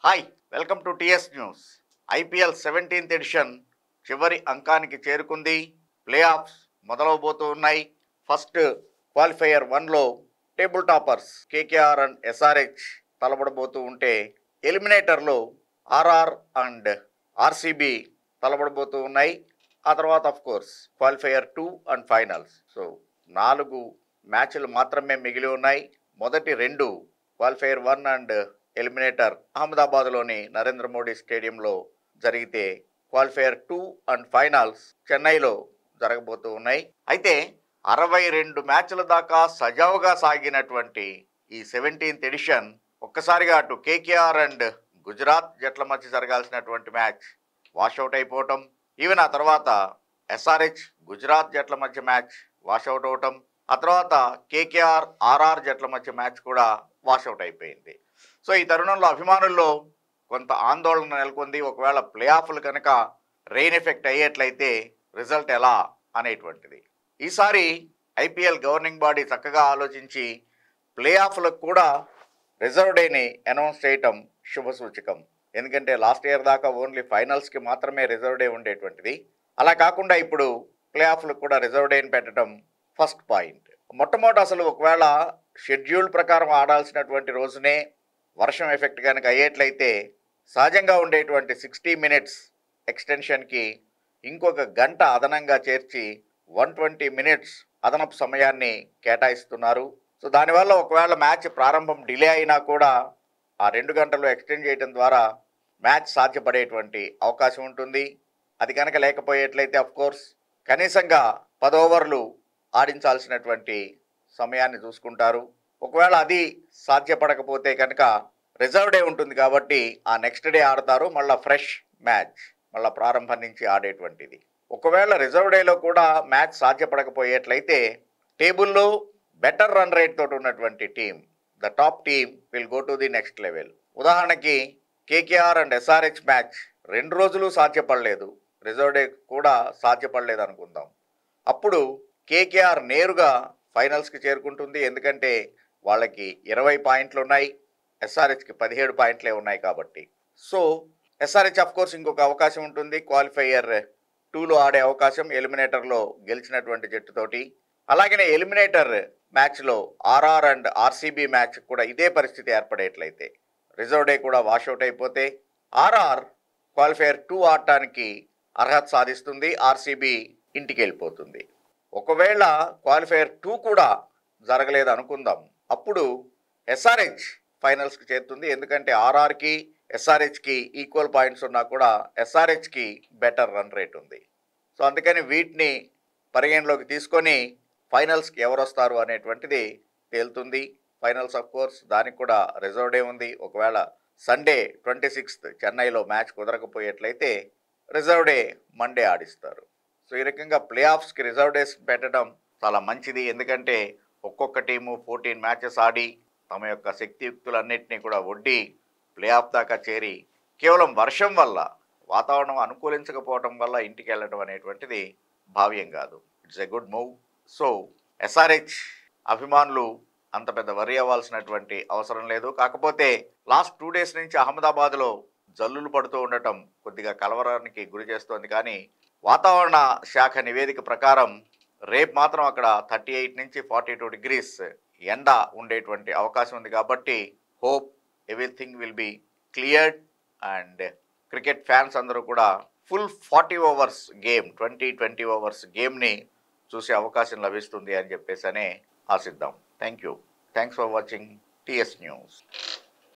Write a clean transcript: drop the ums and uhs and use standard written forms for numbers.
Hi, welcome to TS news. IPL 17th edition చివరి అంకానికి చేరుకుంది. ప్లే ఆఫ్స్ మొదలవబోతూ ఉన్నాయి. ఫస్ట్ క్వాలిఫైయర్ 1లో table toppers KKR and SRH తలబడబోతూ ఉంటే, ఎలిమినేటర్లో ఆర్ఆర్ అండ్ ఆర్సీబీ తలబడబోతూ ఉన్నాయి. ఆ తర్వాత of course qualifier 2 and finals. So 4 మ్యాచ్లు మాత్రమే మిగిలి ఉన్నాయి. మొదటి 2 క్వాలిఫైయర్ 1 అండ్ ఎలిమినేటర్ అహ్మదాబాద్లోని నరేంద్ర మోడీ స్టేడియంలో జరిగితే, క్వాలిఫైయర్ 2 అండ్ ఫైనల్స్ చెన్నైలో జరగబోతూ ఉన్నాయి. అయితే 62 మ్యాచ్ల దాకా సజావుగా సాగినటువంటి ఈ 17th ఎడిషన్ ఒక్కసారిగా అటు కేకేఆర్ అండ్ గుజరాత్ జట్ల మధ్య జరగాల్సినటువంటి మ్యాచ్ వాషౌట్ అయిపోవటం, ఈవెన్ ఆ తర్వాత ఎస్ఆర్హెచ్ గుజరాత్ జట్ల మధ్య మ్యాచ్ వాషౌట్ అవటం, ఆ తర్వాత కేకేఆర్ ఆర్ఆర్ జట్ల మధ్య మ్యాచ్ కూడా వాషౌట్ అయిపోయింది. సో ఈ తరుణంలో అభిమానుల్లో కొంత ఆందోళన నెలకొంది. ఒకవేళ ప్లే ఆఫ్లు కనుక రెయిన్ ఎఫెక్ట్ అయ్యేట్లయితే రిజల్ట్ ఎలా అనేటువంటిది. ఈసారి ఐపీఎల్ గవర్నింగ్ బాడీ చక్కగా ఆలోచించి ప్లే ఆఫ్లకు కూడా రిజర్వ్ డేని అనౌన్స్ చేయటం శుభసూచకం. ఎందుకంటే లాస్ట్ ఇయర్ దాకా ఓన్లీ ఫైనల్స్కి మాత్రమే రిజర్వ్ డే ఉండేటువంటిది. అలా కాకుండా ఇప్పుడు ప్లే ఆఫ్లకు కూడా రిజర్వ్ డేని పెట్టడం ఫస్ట్ పాయింట్. మొట్టమొదటి అసలు ఒకవేళ షెడ్యూల్ ప్రకారం ఆడాల్సినటువంటి రోజునే వర్షం ఎఫెక్ట్ కనుక అయ్యేట్లయితే, సహజంగా ఉండేటువంటి 60 minutes ఎక్స్టెన్షన్కి ఇంకొక గంట అదనంగా చేర్చి 120 minutes అదనపు సమయాన్ని కేటాయిస్తున్నారు. సో దానివల్ల ఒకవేళ మ్యాచ్ ప్రారంభం డిలే అయినా కూడా ఆ 2 గంటలు ఎక్స్టెండ్ చేయడం ద్వారా మ్యాచ్ సాధ్యపడేటువంటి అవకాశం ఉంటుంది. అది కనుక లేకపోయేట్లయితే అఫ్కోర్స్ కనీసంగా 10 ఓవర్లు ఆడించాల్సినటువంటి సమయాన్ని చూసుకుంటారు. ఒకవేళ అది సాధ్యపడకపోతే కనుక రిజర్వ్ డే ఉంటుంది కాబట్టి ఆ నెక్స్ట్ డే ఆడతారు. మళ్ళీ ఫ్రెష్ మ్యాచ్ మళ్ళీ ప్రారంభం నుంచి ఆడేటువంటిది. ఒకవేళ రిజర్వ్ డేలో కూడా మ్యాచ్ సాధ్యపడకపోయేట్లయితే టేబుల్లో బెటర్ రన్ రేట్ తోటి ఉన్నటువంటి team, the top team will go to the next level. ఉదాహరణకి కేకేఆర్ అండ్ ఎస్ఆర్హెచ్ మ్యాచ్ 2 రోజులు సాధ్యపడలేదు, రిజర్వ్ డే కూడా సాధ్యపడలేదు అనుకుందాం. అప్పుడు కేకేఆర్ నేరుగా ఫైనల్స్కి చేరుకుంటుంది. ఎందుకంటే వాళ్ళకి 20 పాయింట్లు ఉన్నాయి, ఎస్ఆర్హెచ్కి 17 పాయింట్లే ఉన్నాయి కాబట్టి. సో ఎస్ఆర్హెచ్ అఫ్ కోర్స్ ఇంకొక అవకాశం ఉంటుంది, క్వాలిఫైయర్ 2లో ఆడే అవకాశం ఎలిమినేటర్లో గెలిచినటువంటి జట్టుతోటి. అలాగనే ఎలిమినేటర్ మ్యాచ్లో ఆర్ఆర్ అండ్ ఆర్సీబీ మ్యాచ్ కూడా ఇదే పరిస్థితి ఏర్పడేట్లయితే, రిజర్వ్ డే కూడా వాషౌట్ అయిపోతే ఆర్ఆర్ క్వాలిఫైయర్ 2 ఆడటానికి అర్హత సాధిస్తుంది, ఆర్సీబీ ఇంటికి వెళ్ళిపోతుంది. ఒకవేళ క్వాలిఫైయర్ 2 కూడా జరగలేదు అనుకుందాం, అప్పుడు ఎస్ఆర్హెచ్ ఫైనల్స్కి చేరుతుంది. ఎందుకంటే ఆర్ఆర్కి ఎస్ఆర్హెచ్కి ఈక్వల్ పాయింట్స్ ఉన్నా కూడా ఎస్ఆర్హెచ్కి బెటర్ రన్ రేట్ ఉంది. సో అందుకని వీటిని పరిగణలోకి తీసుకొని ఫైనల్స్కి ఎవరు వస్తారు అనేటువంటిది తేలుతుంది. ఫైనల్స్ ఆఫ్ కోర్స్ దానికి కూడా రిజర్వ్ డే ఉంది. ఒకవేళ సండే 26th చెన్నైలో మ్యాచ్ కుదరకపోయేట్లయితే రిజర్వ్ డే మండే ఆడిస్తారు. సో ఈ రకంగా ప్లే ఆఫ్స్కి రిజర్వ్ డేస్ పెట్టడం చాలా మంచిది. ఎందుకంటే ఒక్కొక్క టీము 14 మ్యాచెస్ ఆడి తమ యొక్క శక్తియుక్తులన్నింటినీ కూడా ఒడ్డి ప్లే ఆఫ్ దాకా చేరి కేవలం వర్షం వల్ల, వాతావరణం అనుకూలించకపోవడం వల్ల ఇంటికి వెళ్ళడం అనేటువంటిది భావ్యం కాదు. It's a good move. So SRH అభిమానులు అంత పెద్ద వరి అవ్వాల్సినటువంటి అవసరం లేదు. కాకపోతే లాస్ట్ 2 days నుంచి అహ్మదాబాద్లో జల్లులు పడుతూ ఉండటం కొద్దిగా కలవరానికి గురి చేస్తోంది. కానీ వాతావరణ శాఖ నివేదిక ప్రకారం రేపు మాత్రం అక్కడ 38 నుంచి 42 degrees ఎండ ఉండేటువంటి అవకాశం ఉంది. కాబట్టి hope everything will be cleared and cricket fans అందరూ కూడా ఫుల్ 40 overs గేమ్, 20 overs గేమ్ని చూసే అవకాశం లభిస్తుంది అని చెప్పేసి ఆశిద్దాం. Thank you. Thanks for watching TS news.